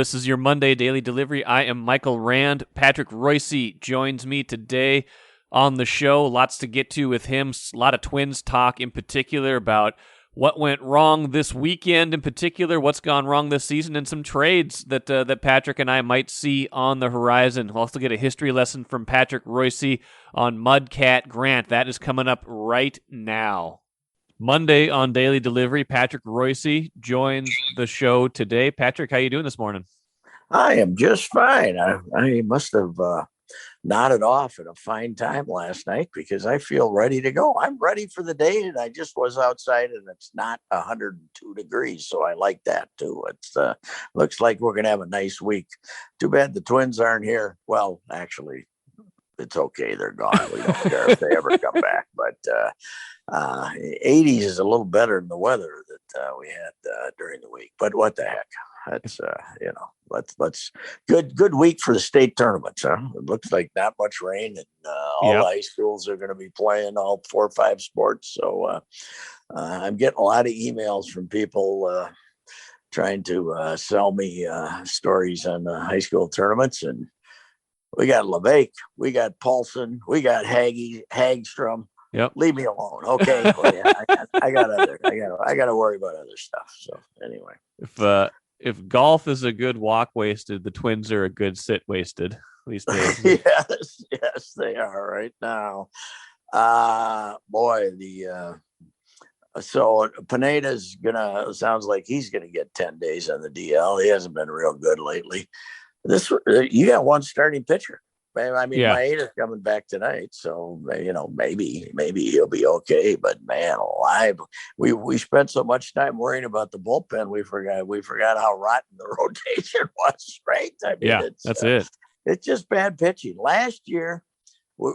This is your Monday Daily Delivery. I am Michael Rand. Patrick Reusse joins me today on the show. Lots to get to with him. A lot of Twins talk in particular about what went wrong this weekend in particular, what's gone wrong this season, and some trades that Patrick and I might see on the horizon. We'll also get a history lesson from Patrick Reusse on Mudcat Grant. That is coming up right now. Monday on Daily Delivery, Patrick Reusse joins the show today. Patrick, how you doing this morning? I am just fine. I must have nodded off at a fine time last night because I feel ready to go. I'm ready for the day, and I just was outside, and it's not 102 degrees, so I like that too. It's looks like we're going to have a nice week. Too bad the Twins aren't here. Well, actually, it's okay. They're gone. We don't care if they ever come back, but 80s is a little better than the weather that we had during the week. But what the heck? That's let's good week for the state tournaments. Huh? It looks like not much rain, and all the high schools are going to be playing all 4 or 5 sports. So I'm getting a lot of emails from people trying to sell me stories on the high school tournaments, and we got LeVake, we got Paulson, we got Hagstrom. Yep. Leave me alone. Okay. Well, yeah, I got to worry about other stuff. So anyway, if golf is a good walk wasted, the Twins are a good sit wasted. At least yes, they are right now. So Pineda's sounds like he's gonna get 10 days on the DL. He hasn't been real good lately. You got one starting pitcher. I mean, Maeda's coming back tonight, so maybe he'll be okay. But man, alive, we spent so much time worrying about the bullpen, we forgot how rotten the rotation was. Right? I mean, that's it. It's just bad pitching. Last year,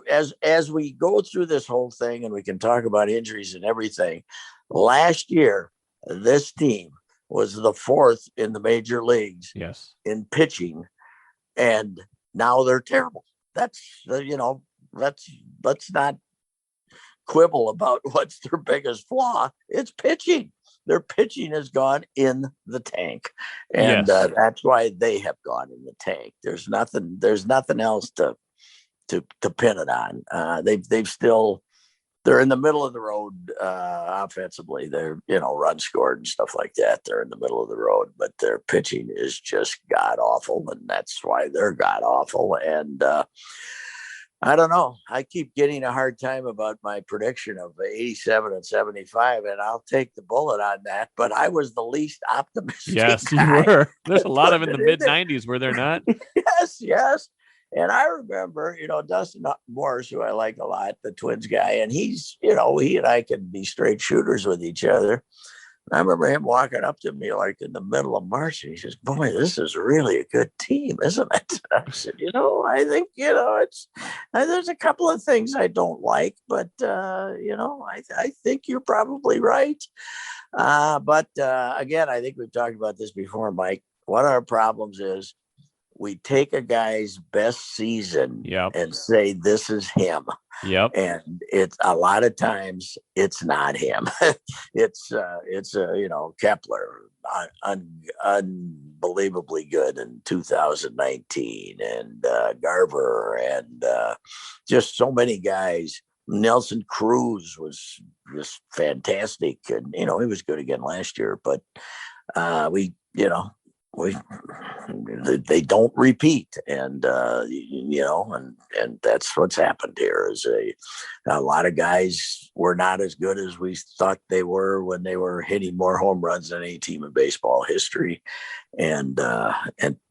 as we go through this whole thing, and we can talk about injuries and everything. Last year, this team was the 4th in the major leagues. Yes. In pitching. And now they're terrible. Let's not quibble about what's their biggest flaw. It's pitching. Their pitching has gone in the tank, and that's why they have gone in the tank. There's nothing else to pin it on. They're in the middle of the road offensively. They're, run scored and stuff like that. They're in the middle of the road, but their pitching is just god awful, and that's why they're god awful. And I don't know. I keep getting a hard time about my prediction of 87 and 75, and I'll take the bullet on that. But I was the least optimistic. Yes, you were. There's a lot of in the mid-90s, were there not? Yes. And I remember, Dustin Morris, who I like a lot, the Twins guy, and he's, he and I can be straight shooters with each other. And I remember him walking up to me like in the middle of March, and he says, "Boy, this is really a good team, isn't it?" And I said, I think, there's a couple of things I don't like, but, I think you're probably right. But again, I think we've talked about this before, Mike. One of our problems is, we take a guy's best season and say, this is him. Yep. And it's a lot of times it's not him. it's Kepler, unbelievably good in 2019, and Garver, and just so many guys. Nelson Cruz was just fantastic. And, he was good again last year, but they don't repeat, and and that's what's happened here. Is a lot of guys were not as good as we thought they were when they were hitting more home runs than any team in baseball history, and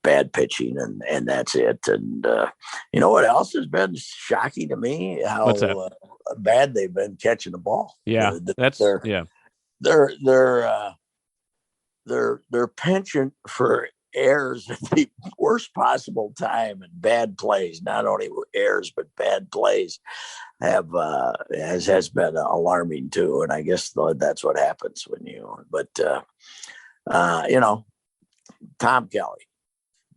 bad pitching, and that's it. And what else has been shocking to me? How bad they've been catching the ball. Yeah, their penchant for errors at the worst possible time and bad plays, not only errors but bad plays, has been alarming too. And I guess that's what happens when Tom Kelly,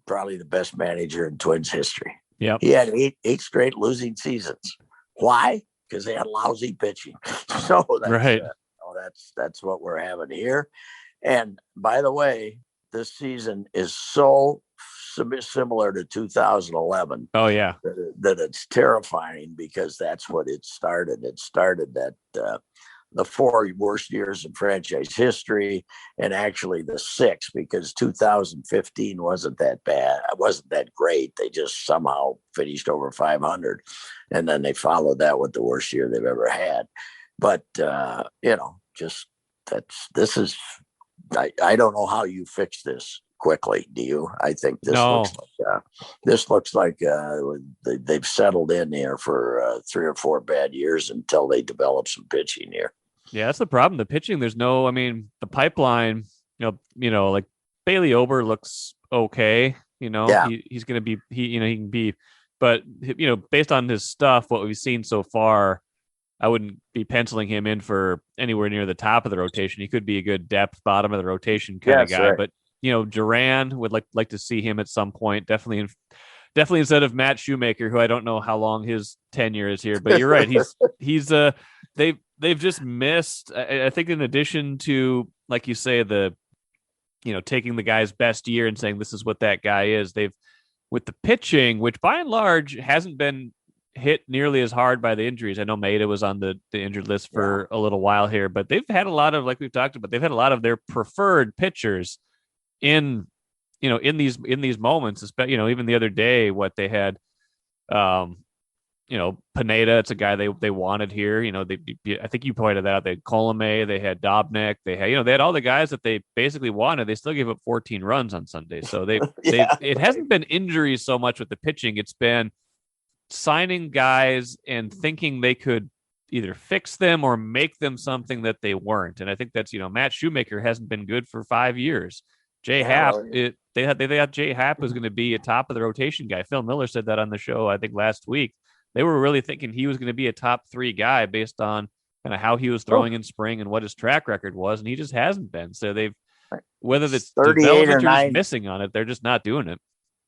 probably the best manager in Twins history. Yeah, he had eight straight losing seasons. Why? Because they had lousy pitching. So that's what we're having here. And by the way, this season is so similar to 2011. Oh yeah, that it's terrifying because that's what it started. It started that the 4 worst years in franchise history, and actually the 6, because 2015 wasn't that bad. It wasn't that great. They just somehow finished over 500, and then they followed that with the worst year they've ever had. But just this is. I don't know how you fix this quickly. Do you? I think this looks like they've settled in here for 3 or 4 bad years until they develop some pitching here. Yeah, that's the problem. The pitching, the pipeline, like Bailey Ober looks okay. He's going to be, he can be, but based on his stuff, what we've seen so far, I wouldn't be penciling him in for anywhere near the top of the rotation. He could be a good depth bottom of the rotation kind of guy, right. But Duran would like to see him at some point. Definitely instead of Matt Shoemaker, who I don't know how long his tenure is here, but you're right. They've just missed. I think in addition to, like you say, taking the guy's best year and saying this is what that guy is. They've, with the pitching, which by and large hasn't been hit nearly as hard by the injuries. I know Maeda was on the injured list for a little while here, but they've had a lot of, like we've talked about, they've had a lot of their preferred pitchers in these moments, especially, even the other day, what they had, Pineda, it's a guy they wanted here. I think you pointed that out. They had Colome, they had Dobnik, they had all the guys that they basically wanted. They still gave up 14 runs on Sunday. So it hasn't been injuries so much with the pitching. It's been signing guys and thinking they could either fix them or make them something that they weren't. And I think that's, Matt Shoemaker hasn't been good for 5 years. Jay Happ, they thought Jay Happ was going to be a top of the rotation guy. Phil Miller said that on the show, I think last week. They were really thinking he was going to be a top 3 guy based on kind of how he was throwing in spring and what his track record was. And he just hasn't been. So whether the development or just missing on it, they're just not doing it.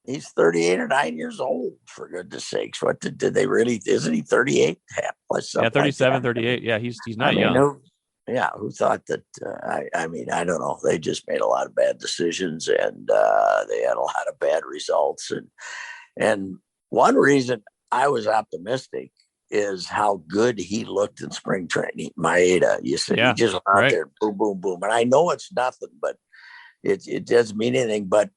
He's 38 or 9 years old, for goodness sakes. What did they really? Isn't he 38? Yeah, 37, like 38. Yeah, he's not young. Who thought that? I don't know. They just made a lot of bad decisions, and they had a lot of bad results. And one reason I was optimistic is how good he looked in spring training. Maeda, you said he just went out there, boom, boom, boom. And I know it's nothing, but it doesn't mean anything. But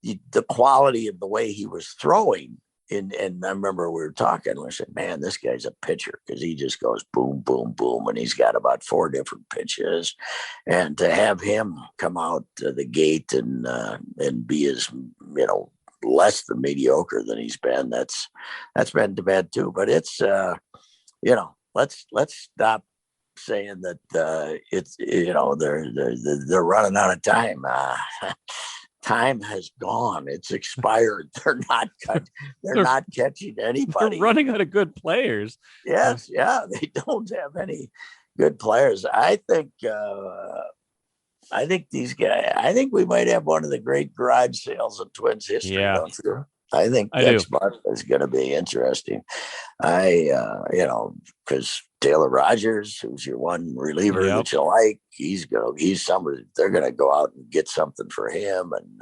the quality of the way he was throwing, and I remember we were talking, and we said, man, this guy's a pitcher, because he just goes boom, boom, boom, and he's got about 4 different pitches. And to have him come out to the gate and be as, less than mediocre than he's been, that's been bad too. But it's, let's stop saying that it's, they're running out of time. Time has gone. It's expired. They're not catching anybody. They're running out of good players. Yes. Yeah. They don't have any good players. I think these guys, I think we might have one of the great garage sales in Twins history. Yeah. Don't you? I think next month is going to be interesting. Because Taylor Rogers, who's your one reliever that you like, he's somebody, they're going to go out and get something for him. And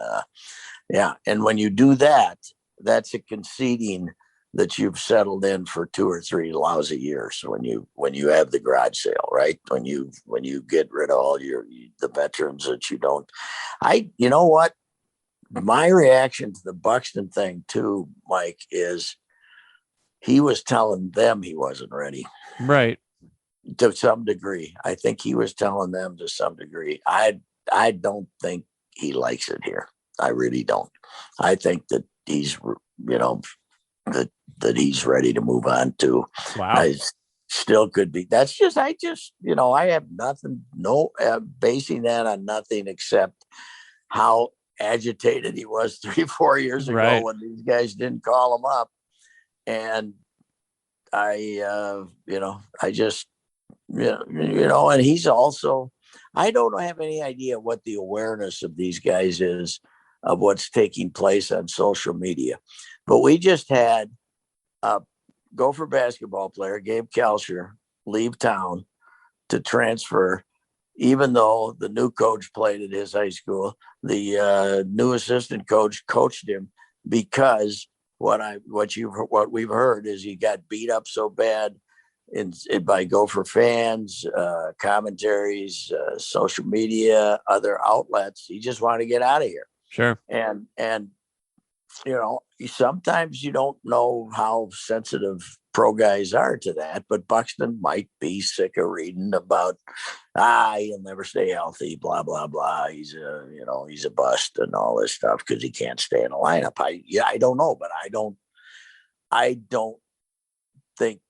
and when you do that, that's a conceding that you've settled in for 2 or 3 lousy years. When you have the garage sale, right? When you get rid of all the veterans that you don't, you know what? My reaction to the Buxton thing too, Mike, is he was telling them he wasn't ready. Right. To some degree. I think he was telling them to some degree. I don't think he likes it here. I really don't. I think that he's, that he's ready to move on to. Wow. I still could be. That's just, I have nothing, basing that on nothing except how agitated he was 3-4 years ago when these guys didn't call him up. And and he's also, I don't have any idea what the awareness of these guys is of what's taking place on social media. But we just had a Gopher basketball player, Gabe Kalsher, leave town to transfer, even though the new coach played at his high school. The new assistant coach coached him because what we've heard is he got beat up so bad by Gopher fans, commentaries, social media, other outlets. He just wanted to get out of here. Sure. And sometimes you don't know how sensitive pro guys are to that, but Buxton might be sick of reading about, he'll never stay healthy, blah, blah, blah. He's a bust and all this stuff because he can't stay in the lineup. I don't know, but I don't think,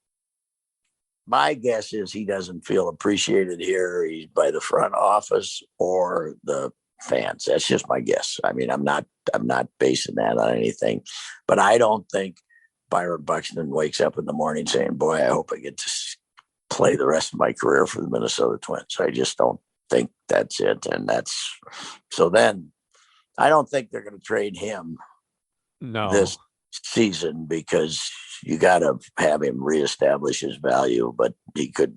my guess is he doesn't feel appreciated here. He's by the front office or the fans. That's just my guess. I mean, I'm not basing that on anything, but I don't think Byron Buxton wakes up in the morning saying, boy, I hope I get to play the rest of my career for the Minnesota Twins. I just don't think that's it. And so then I don't think they're going to trade him this season because you got to have him reestablish his value, but he could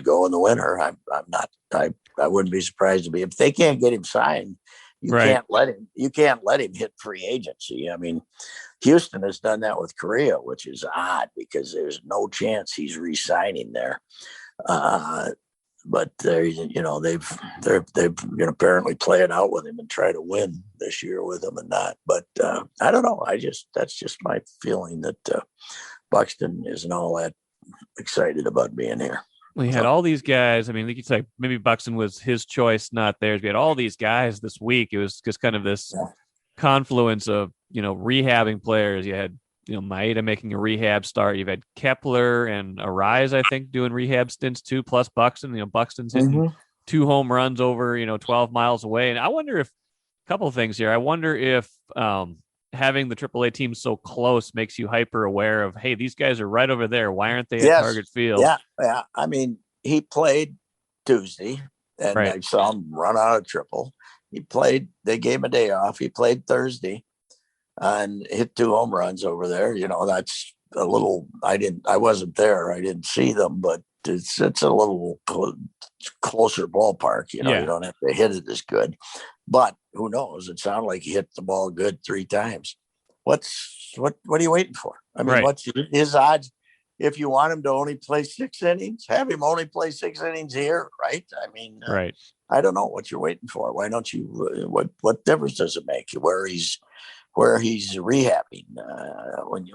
go in the winter. I wouldn't be surprised if they can't get him signed. You can't let him hit free agency. I mean, Houston has done that with Correa, which is odd because there's no chance he's re-signing there. But they're going to apparently play it out with him and try to win this year with him and not. But I don't know. That's just my feeling that Buxton isn't all that excited about being here. We had all these guys. I mean, like you said, maybe Buxton was his choice, not theirs. We had all these guys this week. It was just kind of this confluence of, rehabbing players. You had, Maeda making a rehab start. You've had Kepler and Arise, I think, doing rehab stints too, plus Buxton. Buxton's hitting 2 home runs over, 12 miles away. And I wonder if, a couple of things here. I wonder if having the AAA team so close makes you hyper aware of, hey, these guys are right over there. Why aren't they at Target Field? Yeah. I mean, he played Tuesday, and I saw him run out of triple. They gave him a day off. He played Thursday and hit 2 home runs over there. That's a little, I wasn't there. I didn't see them, but it's a little closer ballpark. You don't have to hit it as good, but who knows? It sounded like he hit the ball good 3 times. What are you waiting for? I mean, what's his odds? If you want him to only play 6 innings, have him only play 6 innings here, right? I mean, I don't know what you're waiting for. Why don't you? What difference does it make where he's rehabbing? When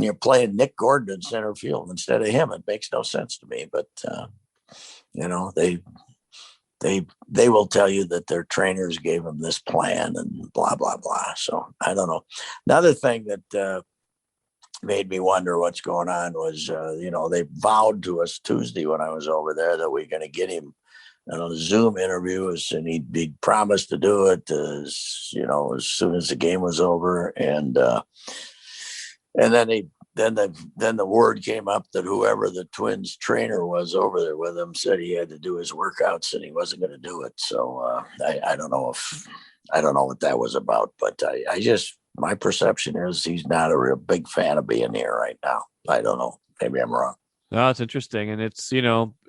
you're playing Nick Gordon in center field instead of him, it makes no sense to me. But they will tell you that their trainers gave them this plan and blah blah blah. So I don't know. Another thing that made me wonder what's going on was, they vowed to us Tuesday when I was over there that we're going to get him on a Zoom interview, and he'd promised to do it as soon as the game was over. And then the word came up that whoever the Twins trainer was over there with him said he had to do his workouts and he wasn't going to do it. So I don't know what that was about, but my perception is he's not a real big fan of being here right now. I don't know. Maybe I'm wrong. No, it's interesting. And it's,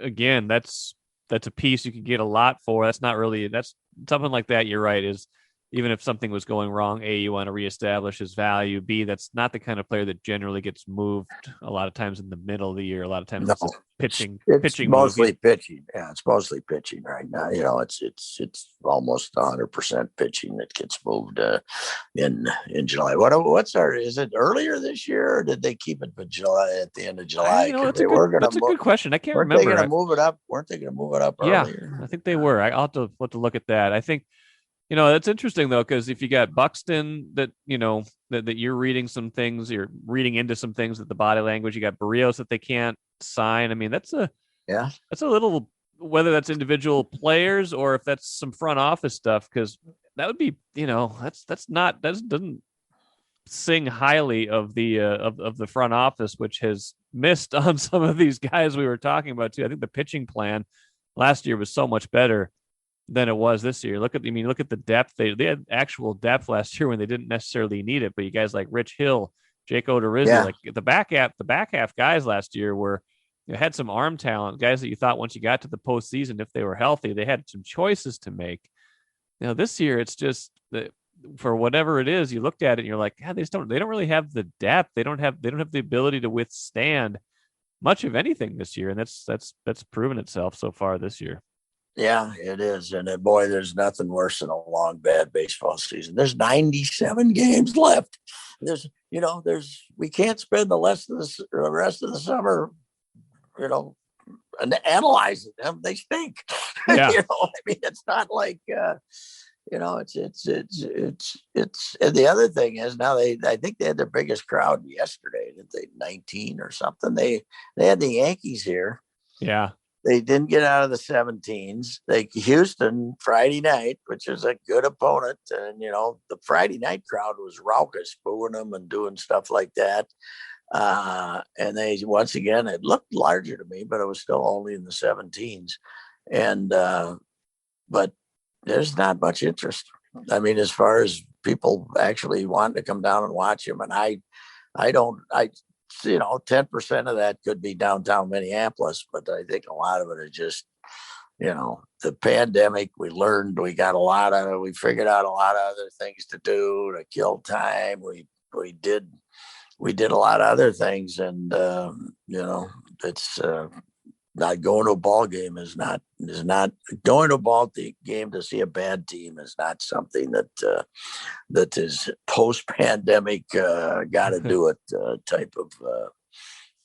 again, that's a piece you can get a lot for. That's something like that. You're right. Is even if something was going wrong, A, you want to reestablish his value. B, that's not the kind of player that generally gets moved a lot of times in the middle of the year. A lot of times it's pitching. It's mostly pitching. Yeah, it's mostly pitching right now. It's almost 100% pitching that gets moved in July. Is it earlier this year, or did they keep it for July at the end of July? That's a good question. I can't remember. Weren't they going to move it up? Weren't they going to move it up earlier? I think they were. I'll have to look at that. I think. That's interesting though, because if you got Buxton that you're reading some things, you're reading into some things that the body language, you got Barrios that they can't sign. I mean, that's a little, whether that's individual players or if that's some front office stuff, because that would be, that doesn't sing highly of the of the front office, which has missed on some of these guys we were talking about too. I think the pitching plan last year was so much better than it was this year. Look at the depth. They had actual depth last year when they didn't necessarily need it. But you guys like Rich Hill, Jake Odorizzi, like the back half guys last year had some arm talent, guys that you thought once you got to the postseason, if they were healthy, they had some choices to make. This year it's just for whatever it is, you looked at it and you're like, God, they don't really have the depth. They don't have the ability to withstand much of anything this year. And that's proven itself so far this year. Yeah, it is. And boy, there's nothing worse than a long, bad baseball season. There's 97 games left. We can't spend the rest of the summer, and analyzing them. They stink. Yeah. It's not like, it's and the other thing is now I think they had their biggest crowd yesterday. Did they 19 or something? They had the Yankees here. Yeah. They didn't get out of the 17s. Houston Friday night, which is a good opponent. And, the Friday night crowd was raucous, booing them and doing stuff like that. And once again, it looked larger to me, but it was still only in the 17s. And, but there's not much interest. I mean, as far as people actually wanting to come down and watch him. And I 10% of that could be downtown Minneapolis, but I think a lot of it is just, the pandemic. We figured out a lot of other things to do to kill time. We did a lot of other things, and it's not going to a ball game is not going to a ball game to see a bad team is not something that is post-pandemic got to do it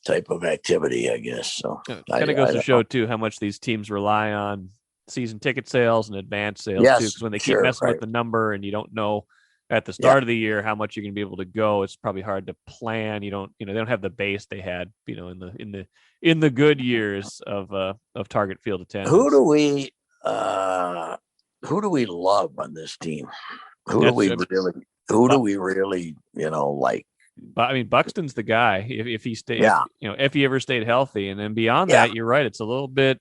type of activity, I guess. So it kind of goes to show too how much these teams rely on season ticket sales and advance sales too, because when they keep messing with the number and you don't know at the start of the year how much you're going to be able to go, it's probably hard to plan. They don't have the base they had, in the good years of target field attendance. Who do we love on this team? Who do we really like? But I mean, Buxton's the guy. If he stayed, if he ever stayed healthy, and then beyond that, you're right. It's a little bit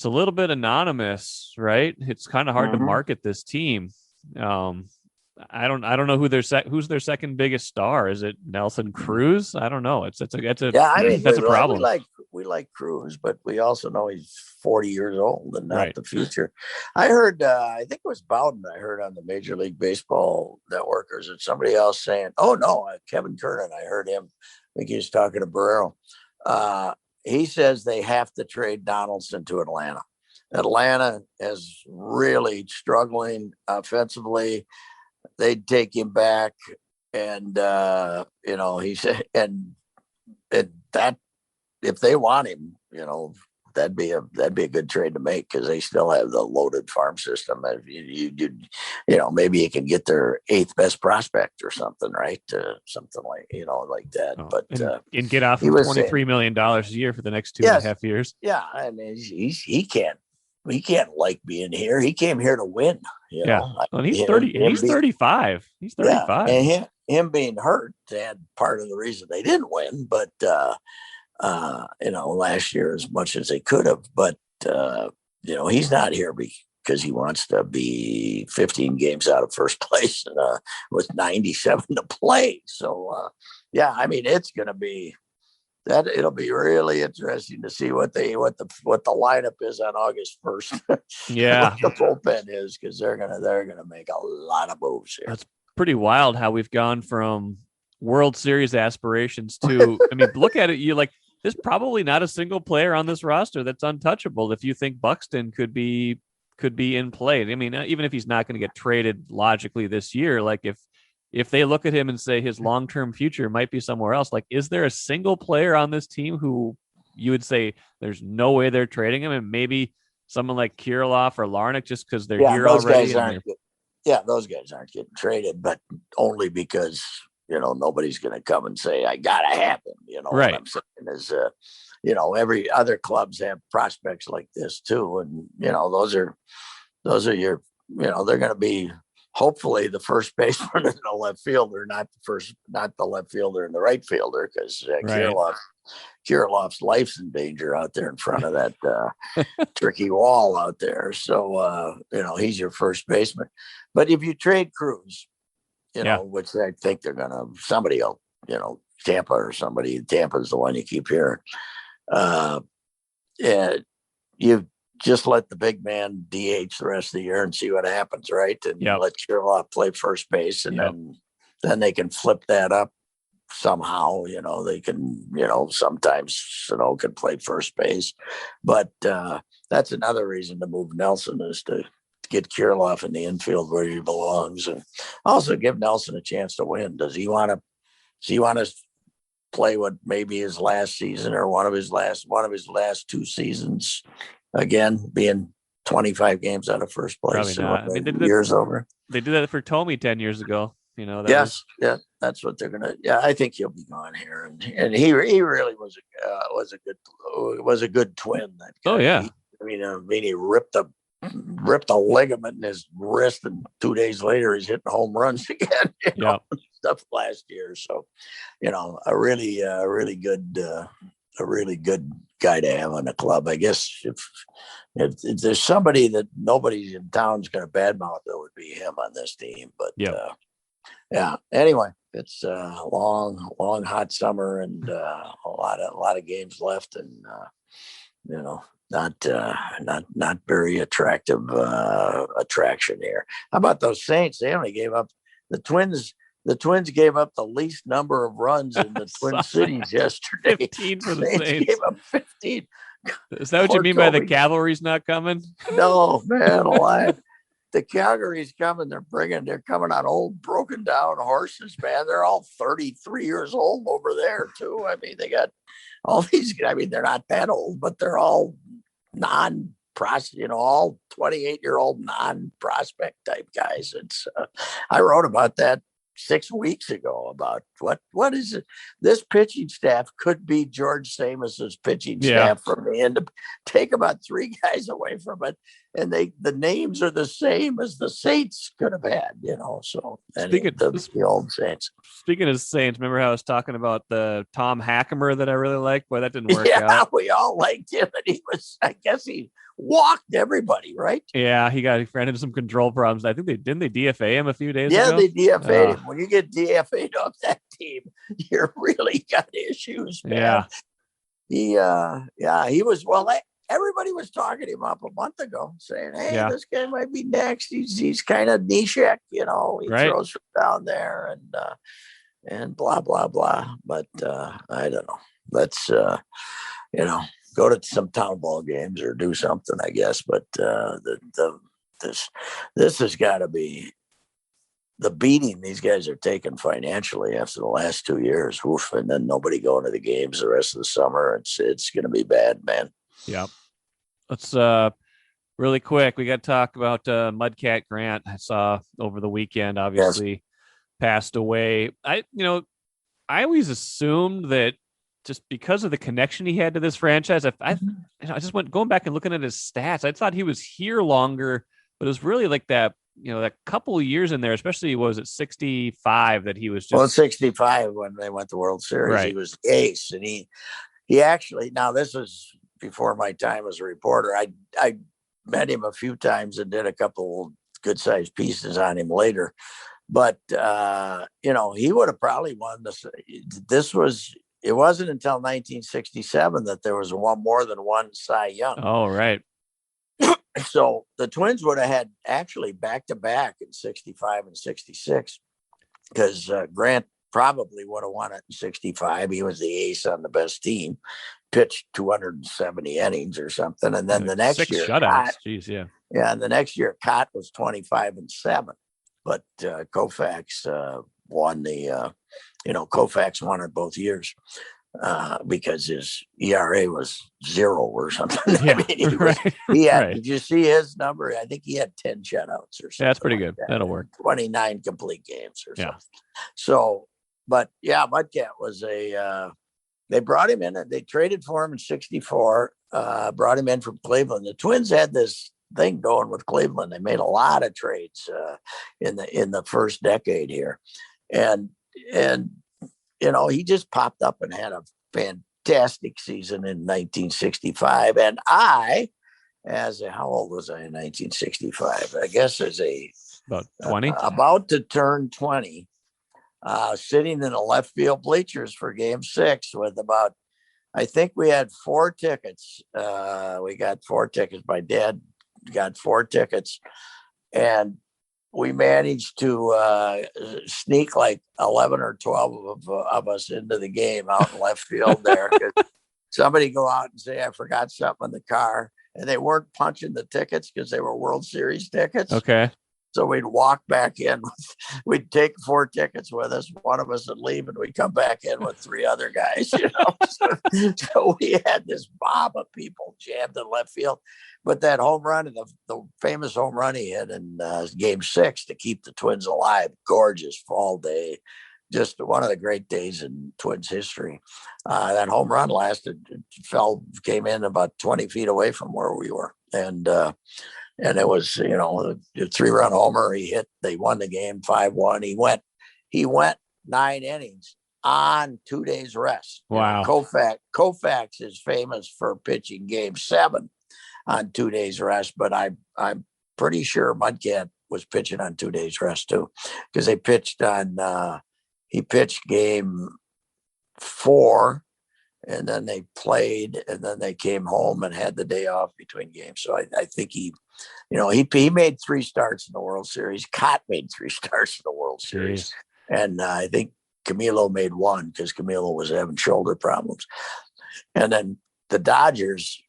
anonymous, right? It's kind of hard to market this team. I don't know who's their second biggest star. Is it Nelson Cruz? I don't know. That's a problem. We like Cruz, but we also know he's 40 years old and not the future. I heard, I think it was Bowden. I heard on the Major League Baseball Network, or is it somebody else saying? Oh no, Kevin Kernan. I heard him. I think he was talking to Barrero. He says they have to trade Donaldson to Atlanta. Atlanta is really struggling offensively. They'd take him back, and he said, and that if they want him, that'd be a good trade to make, because they still have the loaded farm system. Maybe you can get their 8th best prospect or something, right? Something like that. And get off of $23 million a year for the next 2.5 years. Yeah, I mean he can't like being here. He came here to win. Well, he's 30. He's 35. He's 35. And him being hurt had part of the reason they didn't win. But last year as much as they could have. But he's not here because he wants to be 15 games out of first place with 97 to play. So I mean, it's going to be. It'll be really interesting to see what the lineup is on August 1st. Yeah, what the bullpen is, because they're gonna make a lot of moves here. That's pretty wild how we've gone from World Series aspirations to. I mean, look at it. You there's probably not a single player on this roster that's untouchable. If you think Buxton could be in play, I mean, even if he's not going to get traded logically this year, if they look at him and say his long-term future might be somewhere else, is there a single player on this team who you would say there's no way they're trading him? And maybe someone like Kirilloff or Larnach, just because they're here already. Those guys aren't getting traded, but only because, nobody's going to come and say, I got to have him. Right. What I'm saying is, every other clubs have prospects like this too. And, those are your, they're going to be, hopefully the first baseman and the left fielder, not the left fielder and the right fielder, because Kirilloff's life's in danger out there in front of that tricky wall out there. So, he's your first baseman. But if you trade Cruz, which I think they're going to, somebody else, Tampa or somebody, Tampa's the one you keep hearing. just let the big man DH the rest of the year and see what happens, right? And let Kirilloff play first base, and then they can flip that up somehow. They can, sometimes Sano can play first base, but that's another reason to move Nelson, is to get Kirilloff in the infield where he belongs, and also give Nelson a chance to win. Does he want to play what maybe his last season, or one of his last 2 seasons again, being 25 games out of first place? Probably not. I mean, years over. They did that for Tommy 10 years ago. That's what they're gonna. Yeah, I think he'll be gone here, and he really was a good twin. That guy. Oh yeah. He ripped a ligament in his wrist, and 2 days later he's hitting home runs again. Stuff last year. So, a really good guy to have on the club. I guess if there's somebody that nobody in town's going to badmouth, it would be him on this team. But anyway, it's a long hot summer, and a lot of games left, and not very attractive attraction here. How about those Saints? They only gave up the Twins. The Twins gave up the least number of runs in the Twin Cities yesterday. 15 for the Saints. Gave up 15. Is that what you mean by the cavalry's not coming? No, man, alive. The cavalry's coming. They're coming on old, broken down horses, man. They're all 33 years old over there, too. I mean, they got all these. I mean, they're not that old, but they're all all 28-year-old non-prospect type guys. It's I wrote about that 6 weeks ago, about what is it? This pitching staff could be George Samos's pitching staff from the end. Take about 3 guys away from it, and the names are the same as the Saints could have had. So the old Saints. Speaking of Saints, remember how I was talking about the Tom Hackemer that I really liked? Boy, that didn't work out. Yeah, we all liked him, and I guess he walked everybody, right? Yeah, he ran into some control problems. I think they DFA him a few days ago. Yeah, they DFA'd him. When you get DFA'd off that team, you're really got issues, man. He was, everybody was talking him up a month ago, saying, hey, this guy might be next. He's kind of Nishek, he throws from down there, and blah, blah, blah. But I don't know. Let's, go to some town ball games or do something, I guess. But this has got to be the beating these guys are taking financially after the last 2 years. Oof, and then nobody going to the games the rest of the summer. It's going to be bad, man. Yeah. Let's really quick. We got to talk about Mudcat Grant. I saw over the weekend, obviously passed away. I always assumed that, just because of the connection he had to this franchise, I just went going back and looking at his stats. I thought he was here longer, but it was really like that, that couple of years in there, especially was at 65 that he was just. Well, 65 when they went to World Series, He was the ace, and he actually. Now this was before my time as a reporter. I met him a few times and did a couple good sized pieces on him later, but he would have probably won this. It wasn't until 1967 that there was more than one Cy Young. Oh, right. So the Twins would have had actually back-to-back in 65 and 66, because Grant probably would have won it in 65. He was the ace on the best team, pitched 270 innings or something. And then the next 6 year, shutouts. Jeez, yeah. Yeah, and the next year, Cott was 25-7. But Koufax won the, Koufax won it both years because his ERA was 0 or something. Yeah, he had. Did you see his number? I think he had 10 shutouts or something. Yeah, that's pretty good. That'll work. 29 complete games or something. So, but Mudcat was they brought him in. They traded for him in 64. Brought him in from Cleveland. The Twins had this thing going with Cleveland. They made a lot of trades in the first decade here, and he just popped up and had a fantastic season in 1965. And how old was I in 1965? I guess as about 20, about to turn 20, sitting in the left field bleachers for Game 6 with about I think we had 4 tickets. We got 4 tickets. My dad got 4 tickets, and we managed to sneak like 11 or 12 of us into the game out in left field there. Somebody go out and say, I forgot something in the car. And they weren't punching the tickets because they were World Series tickets. Okay. So we'd walk back in. We'd take 4 tickets with us. One of us would leave, and we'd come back in with 3 other guys. So we had this mob of people jammed in left field. But that home run, and the famous home run he hit in Game 6 to keep the Twins alive, gorgeous fall day, just one of the great days in Twins history. That home run came in about 20 feet away from where we were, and it was, a 3-run homer he hit. They won the game 5-1. He went 9 innings on 2 days rest. Wow. Koufax is famous for pitching Game 7 on 2 days rest, but I'm pretty sure Mudcat was pitching on 2 days rest too, because they pitched he pitched Game 4, and then they played, and then they came home and had the day off between games. So I think he made 3 starts in the World Series. Cott made 3 starts in the World Series. And I think Camilo made 1 because Camilo was having shoulder problems. And then the Dodgers,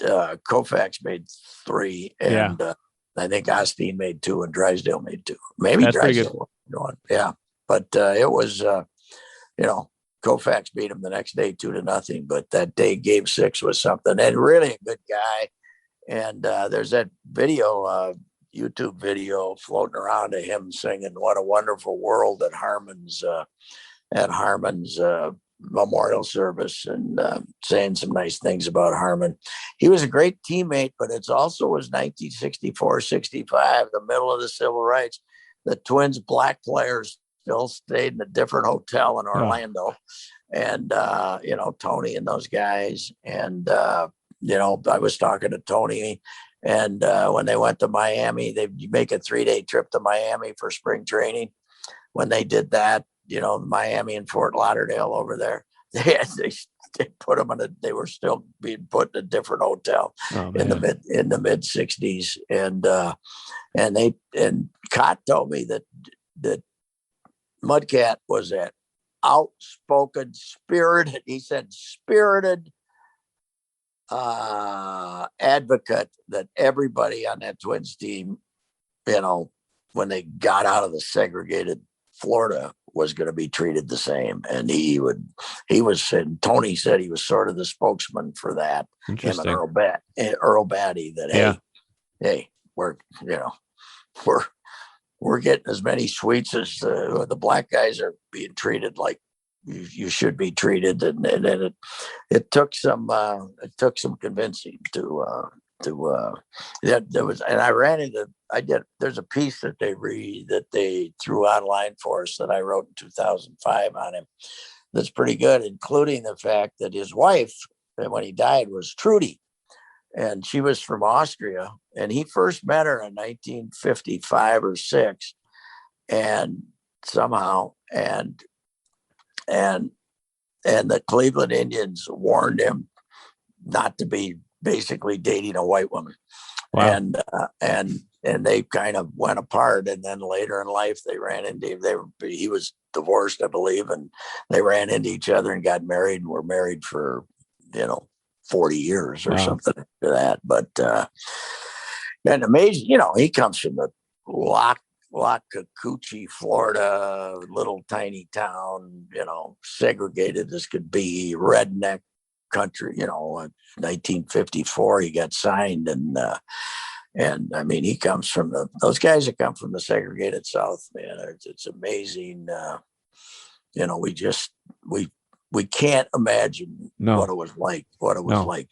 Koufax made 3, and I think Osteen made 2, and Drysdale made 2. Maybe that's Drysdale made 1. Yeah. But it was, Koufax beat him the next day 2-0. But that day, Game 6 was something, and really a good guy. And there's that video, YouTube video floating around of him singing "What a Wonderful World" at Harmon's memorial service, and saying some nice things about Harmon. He was a great teammate, but it's also was 1964-65, the middle of the civil rights. The Twins' black players still stayed in a different hotel in Orlando. And, Tony and those guys. And, I was talking to Tony, and when they went to Miami, they make a 3-day trip to Miami for spring training. When they did that, Miami and Fort Lauderdale over there, they put them they were still being put in a different hotel in the mid 60s. And Cott told me that Mudcat was an outspoken, spirited, he said, spirited advocate that everybody on that Twins team, when they got out of the segregated Florida, was going to be treated the same. And Tony said he was sort of the spokesman for that. Him and Earl Batty, that, hey, we're getting as many suites as the black guys are being treated like you should be treated. And it took some convincing there's a piece that they threw online for us that I wrote in 2005 on him that's pretty good, including the fact that his wife, when he died, was Trudy, and she was from Austria, and he first met her in 1955 or 6, and somehow and the Cleveland Indians warned him not to be basically dating a white woman. Wow. And they kind of went apart, and then later in life they ran into he was divorced, I believe, and they ran into each other and got married, and were married for 40 years or something like that. But and amazing, he comes from the Wacoochee, Florida, little tiny town, segregated as could be, redneck country. 1954 he got signed, and I mean, he comes from those guys that come from the segregated South, man. It's amazing. We can't imagine what it was like,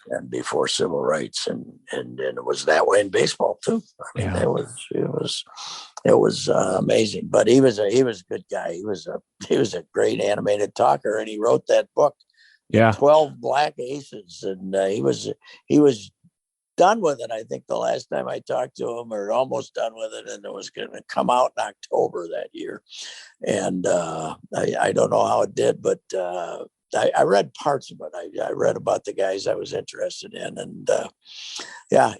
then before civil rights, and it was that way in baseball too. I mean, it was amazing. But he was a good guy. He was a great animated talker, and he wrote that book, 12 Black Aces, and he was done with it, I think, the last time I talked to him, or almost done with it, and it was going to come out in October that year. And I don't know how it did, but I read parts of it. I read about the guys I was interested in, and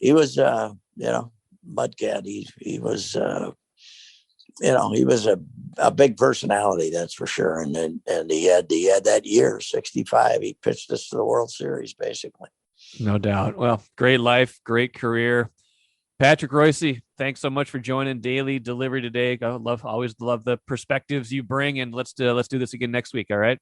he was Mudcat. He was he was a big personality, that's for sure. And he had that year 65. He pitched us to the World Series, basically. No doubt. Well, great life, great career. Patrick Reusse, thanks so much for joining Daily Delivery today. Always love the perspectives you bring, and let's do this again next week. All right.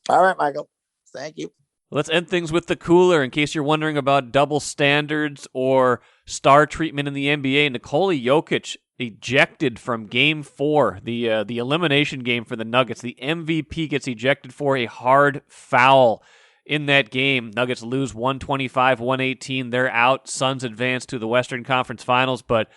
All right, Michael. Thank you. Let's end things with the cooler. In case you're wondering about double standards or star treatment in the NBA, Nikola Jokic ejected from Game 4, the elimination game for the Nuggets. The MVP gets ejected for a hard foul in that game. Nuggets lose 125-118. They're out. Suns advance to the Western Conference Finals, but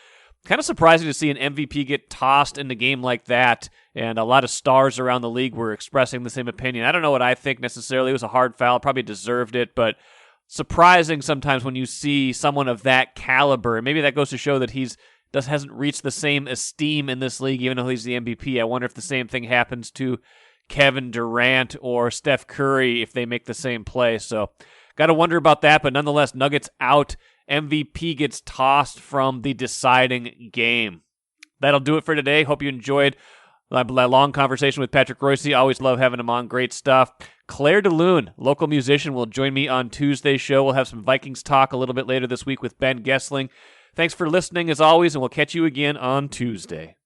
kind of surprising to see an MVP get tossed in a game like that, and a lot of stars around the league were expressing the same opinion. I don't know what I think necessarily. It was a hard foul, probably deserved it, but surprising sometimes when you see someone of that caliber, and maybe that goes to show that hasn't reached the same esteem in this league, even though he's the MVP. I wonder if the same thing happens to Kevin Durant or Steph Curry if they make the same play. So got to wonder about that, but nonetheless, Nuggets out. MVP gets tossed from the deciding game. That'll do it for today. Hope you enjoyed that long conversation with Patrick Reusse. Always love having him on. Great stuff. Claire DeLune, local musician, will join me on Tuesday's show. We'll have some Vikings talk a little bit later this week with Ben Gessling. Thanks for listening as always, and we'll catch you again on Tuesday.